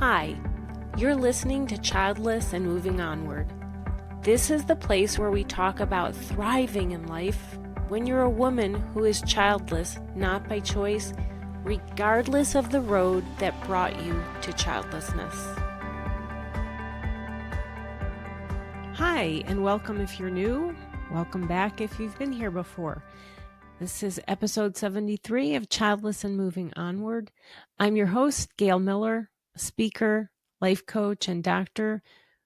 Hi, you're listening to Childless and Moving Onward. This is the place where we talk about thriving in life when you're a woman who is childless, not by choice, regardless of the road that brought you to childlessness. Hi, and welcome if you're new. Welcome back if you've been here before. This is episode 73 of Childless and Moving Onward. I'm your host, Gail Miller, a speaker, life coach, and doctor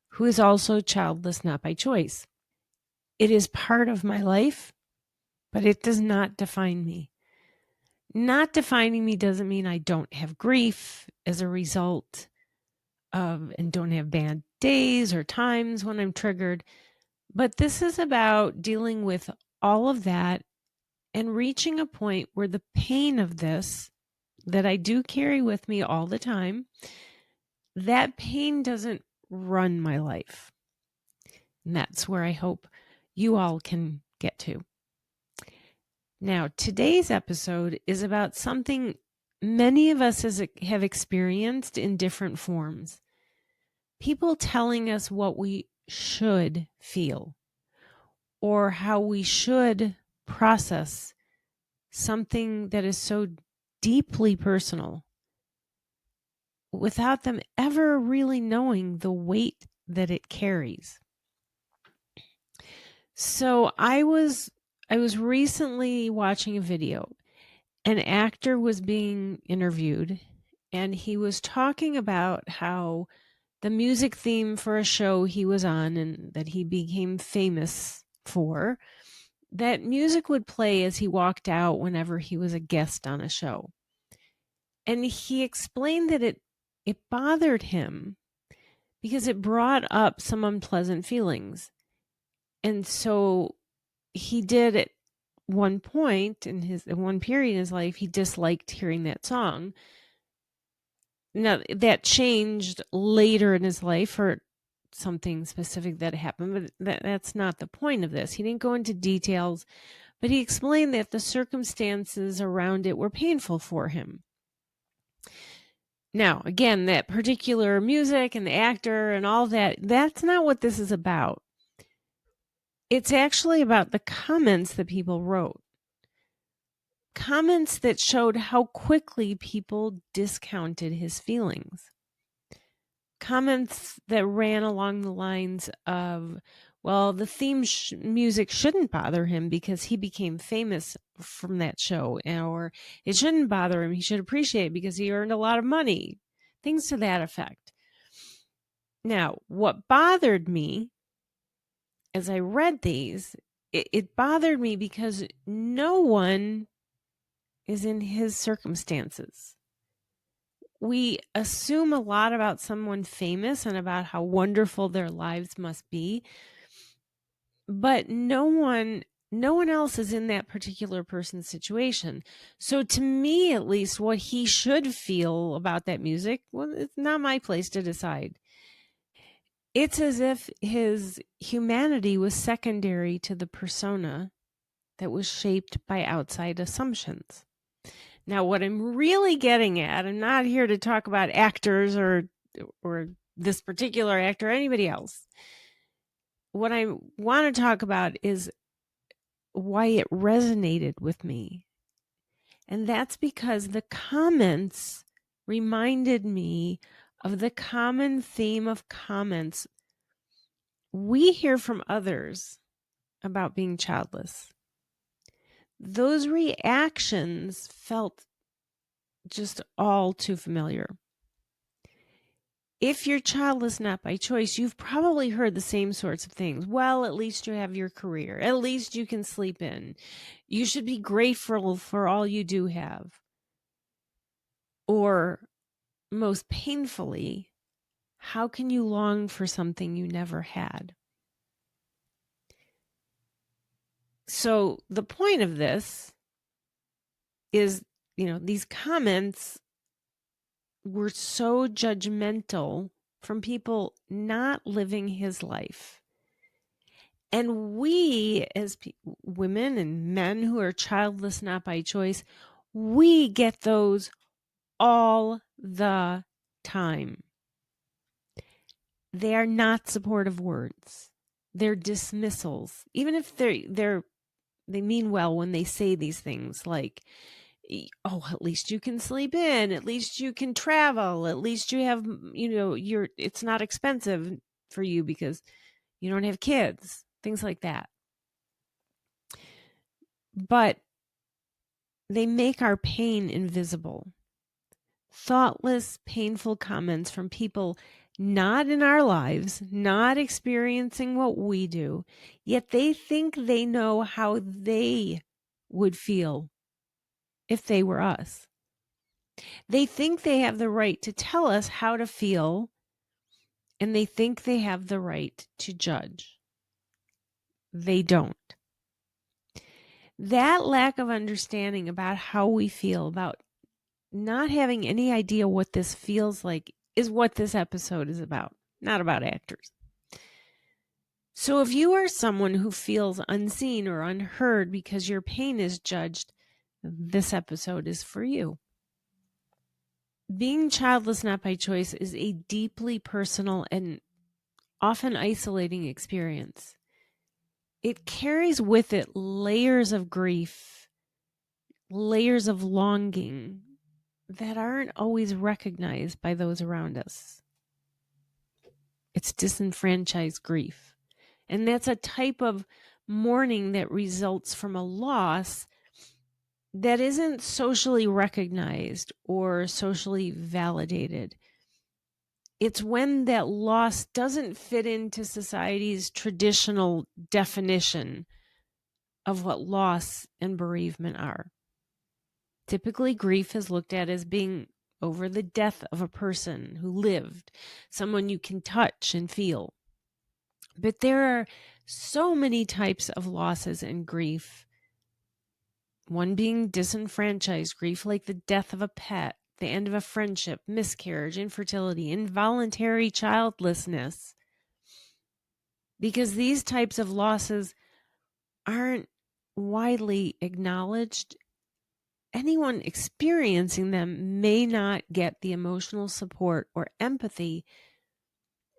who is also childless, not by choice. It is part of my life, but it does not define me. Not defining me doesn't mean I don't have grief as a result of, and don't have bad days or times when I'm triggered. But this is about dealing with all of that and reaching a point where the pain of this that I do carry with me all the time, that pain doesn't run my life. And that's where I hope you all can get to. Now, today's episode is about something many of us have experienced in different forms. People telling us what we should feel or how we should process something that is so deeply personal without them ever really knowing the weight that it carries. So I was recently watching a video. An actor was being interviewed, and he was talking about how the music theme for a show he was on and that he became famous for, that music would play as he walked out whenever he was a guest on a show. And he explained that it bothered him because it brought up some unpleasant feelings. And so he did at one point at one period in his life, he disliked hearing that song. Now that changed later in his life for something specific that happened, but that's not the point of this. He didn't go into details, but he explained that the circumstances around it were painful for him. Now, again, that particular music and the actor and all that, that's not what this is about. It's actually about the comments that people wrote. Comments that showed how quickly people discounted his feelings. Comments that ran along the lines of, well, the theme music shouldn't bother him because he became famous from that show, or it shouldn't bother him. He should appreciate it because he earned a lot of money. Things to that effect. Now, what bothered me as I read these, it bothered me because no one is in his circumstances. We assume a lot about someone famous and about how wonderful their lives must be, but no one else is in that particular person's situation. So to me, at least, what he should feel about that music, well, it's not my place to decide. It's as if his humanity was secondary to the persona that was shaped by outside assumptions. Now, what I'm really getting at, I'm not here to talk about actors or this particular actor or anybody else. What I want to talk about is why it resonated with me. And that's because the comments reminded me of the common theme of comments we hear from others about being childless. Those reactions felt just all too familiar. If you're childless, not by choice, you've probably heard the same sorts of things. Well, at least you have your career. At least you can sleep in. You should be grateful for all you do have. Or, most painfully, how can you long for something you never had? So the point of this is, these comments were so judgmental from people not living his life. And we, as women and men who are childless, not by choice, we get those all the time. they are not supportive words. They're dismissals. Even if they mean well when they say these things like, oh, at least you can sleep in, at least you can travel, at least you have, it's not expensive for you because you don't have kids, things like that. But they make our pain invisible. Thoughtless, painful comments from people not in our lives, not experiencing what we do, yet they think they know how they would feel if they were us. They think they have the right to tell us how to feel, and they think they have the right to judge. They don't. That lack of understanding about how we feel, about not having any idea what this feels like, is what this episode is about, not about actors. So if you are someone who feels unseen or unheard because your pain is judged, this episode is for you. Being childless not by choice is a deeply personal and often isolating experience. It carries with it layers of grief, layers of longing that aren't always recognized by those around us. It's disenfranchised grief. And that's a type of mourning that results from a loss that isn't socially recognized or socially validated. It's when that loss doesn't fit into society's traditional definition of what loss and bereavement are. Typically, grief is looked at as being over the death of a person who lived, someone you can touch and feel. But there are so many types of losses and grief. One being disenfranchised grief, like the death of a pet, the end of a friendship, miscarriage, infertility, involuntary childlessness. Because these types of losses aren't widely acknowledged, anyone experiencing them may not get the emotional support or empathy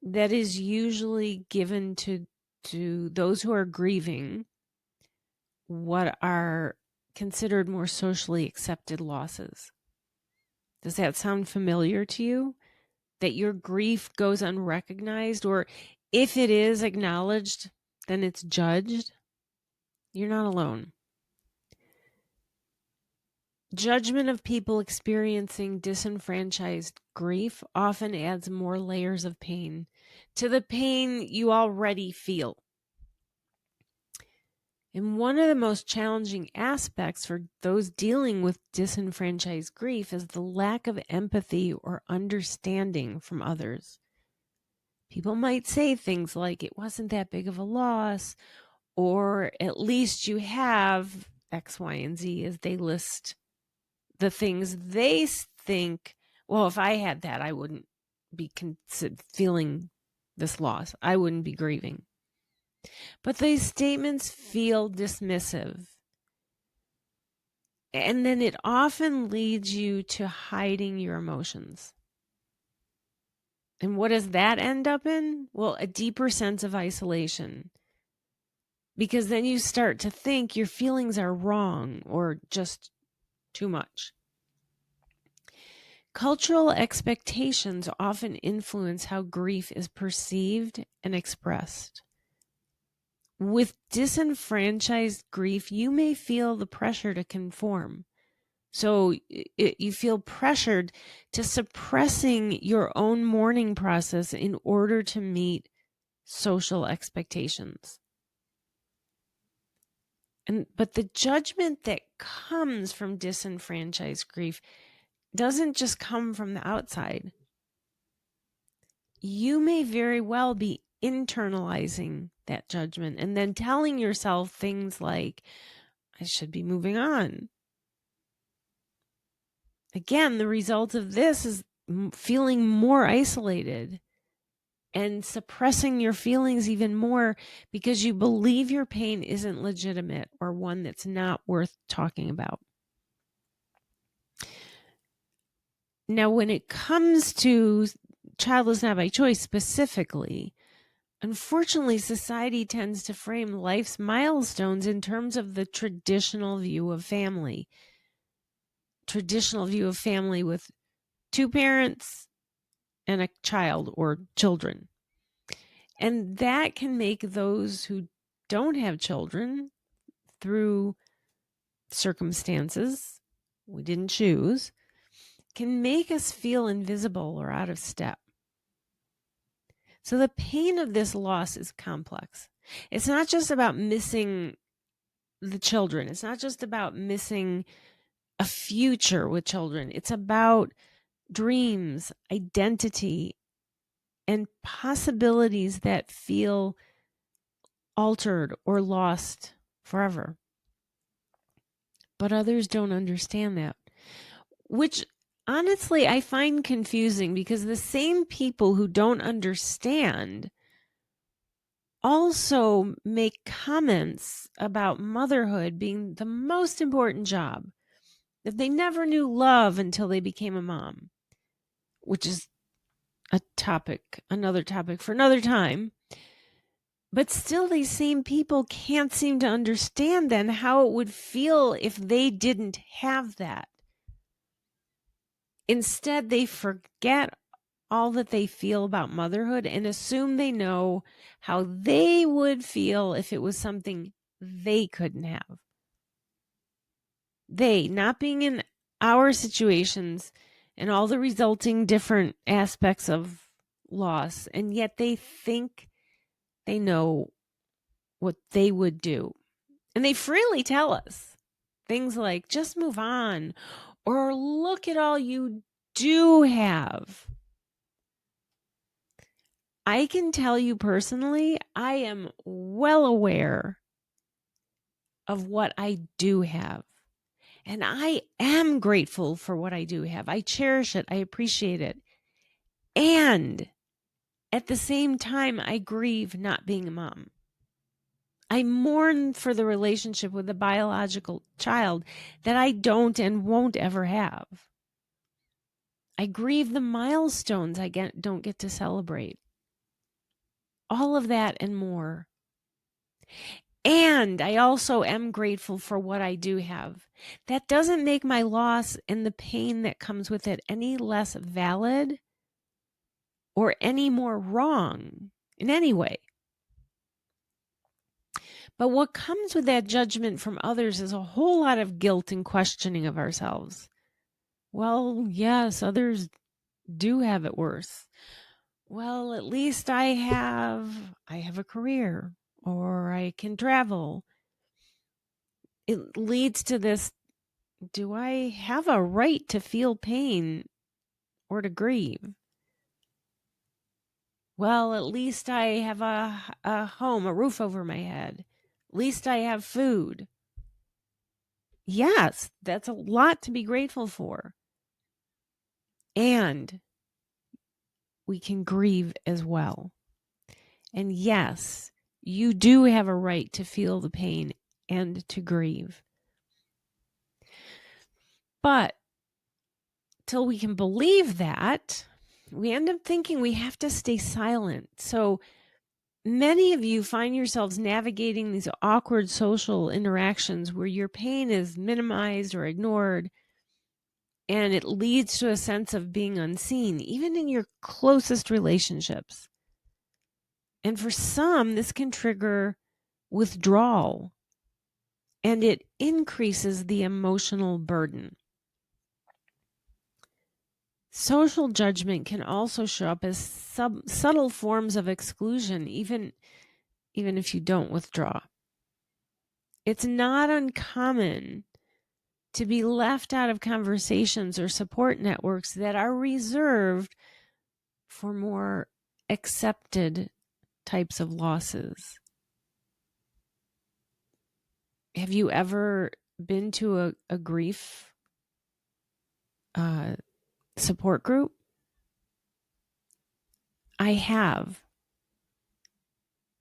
that is usually given to those who are grieving what are considered more socially accepted losses. Does that sound familiar to you? That your grief goes unrecognized, or if it is acknowledged, then it's judged? You're not alone. Judgment of people experiencing disenfranchised grief often adds more layers of pain to the pain you already feel. And one of the most challenging aspects for those dealing with disenfranchised grief is the lack of empathy or understanding from others. People might say things like, it wasn't that big of a loss, or at least you have X, Y, and Z as they list the things they think, well, if I had that, I wouldn't be feeling this loss. I wouldn't be grieving. But these statements feel dismissive. And then it often leads you to hiding your emotions. And what does that end up in? Well, a deeper sense of isolation. Because then you start to think your feelings are wrong or just too much. Cultural expectations often influence how grief is perceived and expressed. With disenfranchised grief, you may feel the pressure to conform. So you feel pressured to suppressing your own mourning process in order to meet social expectations. But the judgment that comes from disenfranchised grief doesn't just come from the outside. You may very well be internalizing that judgment and then telling yourself things like, I should be moving on. Again, the result of this is feeling more isolated and suppressing your feelings even more because you believe your pain isn't legitimate or one that's not worth talking about. Now, when it comes to childless not by choice specifically, unfortunately, society tends to frame life's milestones in terms of the traditional view of family. Traditional view of family with two parents and a child or children. And that can make those who don't have children through circumstances we didn't choose, can make us feel invisible or out of step. So the pain of this loss is complex. It's not just about missing the children. It's not just about missing a future with children. It's about dreams, identity, and possibilities that feel altered or lost forever. But others don't understand that, which honestly I find confusing, because the same people who don't understand also make comments about motherhood being the most important job, that they never knew love until they became a mom, which is another topic for another time. But still, these same people can't seem to understand then how it would feel if they didn't have that. Instead, they forget all that they feel about motherhood and assume they know how they would feel if it was something they couldn't have. They, not being in our situations and all the resulting different aspects of loss, and yet they think they know what they would do. And they freely tell us things like, just move on, or look at all you do have. I can tell you personally, I am well aware of what I do have. And I am grateful for what I do have. I cherish it. I appreciate it. And at the same time, I grieve not being a mom. I mourn for the relationship with the biological child that I don't and won't ever have. I grieve the milestones I don't get to celebrate. All of that and more. And I also am grateful for what I do have. That doesn't make my loss and the pain that comes with it any less valid or any more wrong in any way. But what comes with that judgment from others is a whole lot of guilt and questioning of ourselves. Well, yes, others do have it worse. Well, at least I have a career, or I can travel. It leads to this, do I have a right to feel pain or to grieve? Well, at least I have a home, a roof over my head. At least I have food. Yes, that's a lot to be grateful for. And we can grieve as well. And yes, you do have a right to feel the pain and to grieve. But till we can believe that, we end up thinking we have to stay silent. So many of you find yourselves navigating these awkward social interactions where your pain is minimized or ignored, and it leads to a sense of being unseen, even in your closest relationships. And for some, this can trigger withdrawal, and it increases the emotional burden. Social judgment can also show up as subtle forms of exclusion, even if you don't withdraw. It's not uncommon to be left out of conversations or support networks that are reserved for more accepted types of losses. Have you ever been to a grief support group? I have.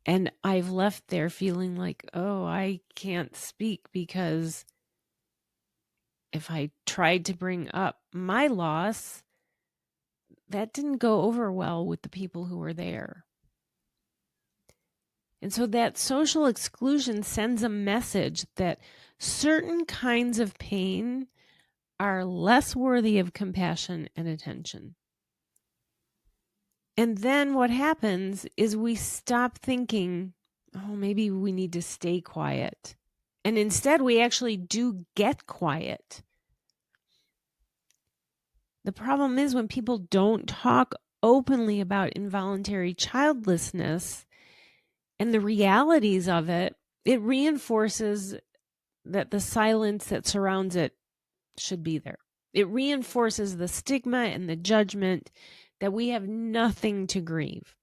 And I've left there feeling like, oh, I can't speak, because if I tried to bring up my loss, that didn't go over well with the people who were there. And so that social exclusion sends a message that certain kinds of pain are less worthy of compassion and attention. And then what happens is we stop thinking, oh, maybe we need to stay quiet. And instead, we actually do get quiet. The problem is when people don't talk openly about involuntary childlessness and the realities of it, it reinforces that the silence that surrounds it should be there. It reinforces the stigma and the judgment that we have nothing to grieve.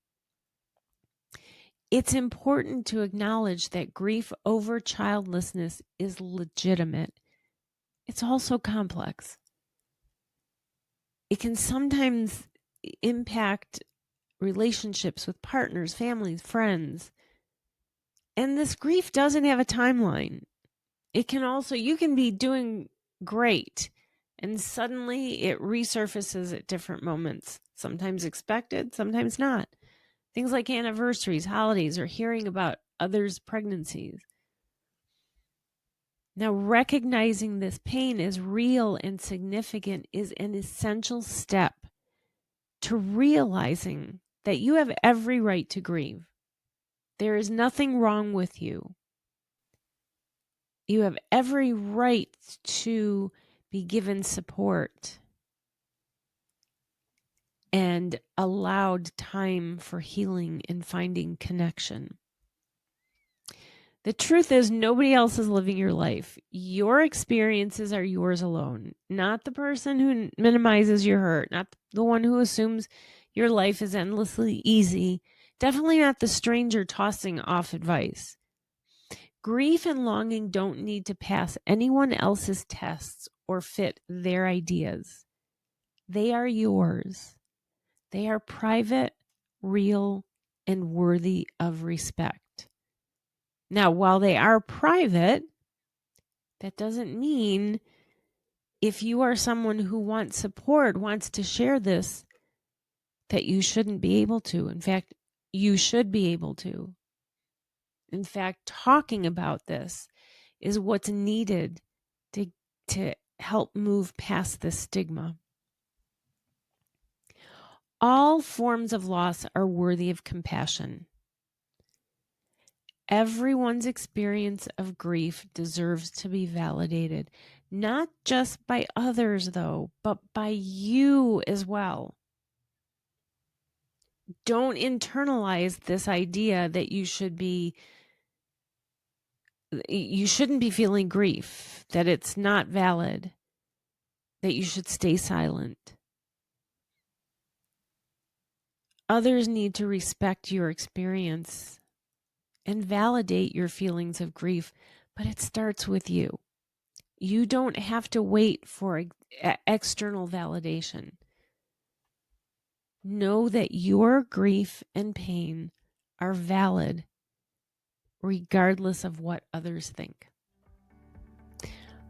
It's important to acknowledge that grief over childlessness is legitimate. It's also complex. It can sometimes impact relationships with partners, families, friends. And this grief doesn't have a timeline. It can also, you can be doing great, and suddenly it resurfaces at different moments, sometimes expected, sometimes not. Things like anniversaries, holidays, or hearing about others' pregnancies. Now, recognizing this pain as real and significant is an essential step to realizing that you have every right to grieve. There is nothing wrong with you. You have every right to be given support and allowed time for healing and finding connection. The truth is, nobody else is living your life. Your experiences are yours alone, not the person who minimizes your hurt, not the one who assumes your life is endlessly easy, definitely not the stranger tossing off advice. Grief and longing don't need to pass anyone else's tests or fit their ideas. They are yours. They are private, real, and worthy of respect. Now, while they are private, that doesn't mean if you are someone who wants support, wants to share this, that you shouldn't be able to. In fact, you should be able to. In fact, talking about this is what's needed to help move past this stigma. All forms of loss are worthy of compassion. Everyone's experience of grief deserves to be validated, not just by others, though, but by you as well. Don't internalize this idea that you shouldn't be feeling grief, that it's not valid, that you should stay silent. Others need to respect your experience and validate your feelings of grief, but it starts with you. You don't have to wait for external validation. Know that your grief and pain are valid regardless of what others think.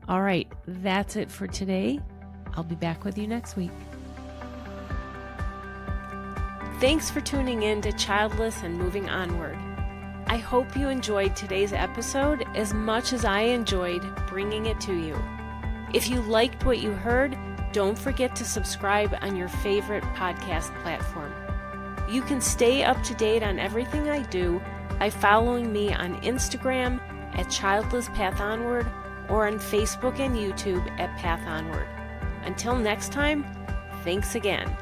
All right, that's it for today. I'll be back with you next week. Thanks for tuning in to Childless and Moving Onward. I hope you enjoyed today's episode as much as I enjoyed bringing it to you. If you liked what you heard, don't forget to subscribe on your favorite podcast platform. You can stay up to date on everything I do by following me on Instagram at Childless Path Onward or on Facebook and YouTube at Path Onward. Until next time, thanks again.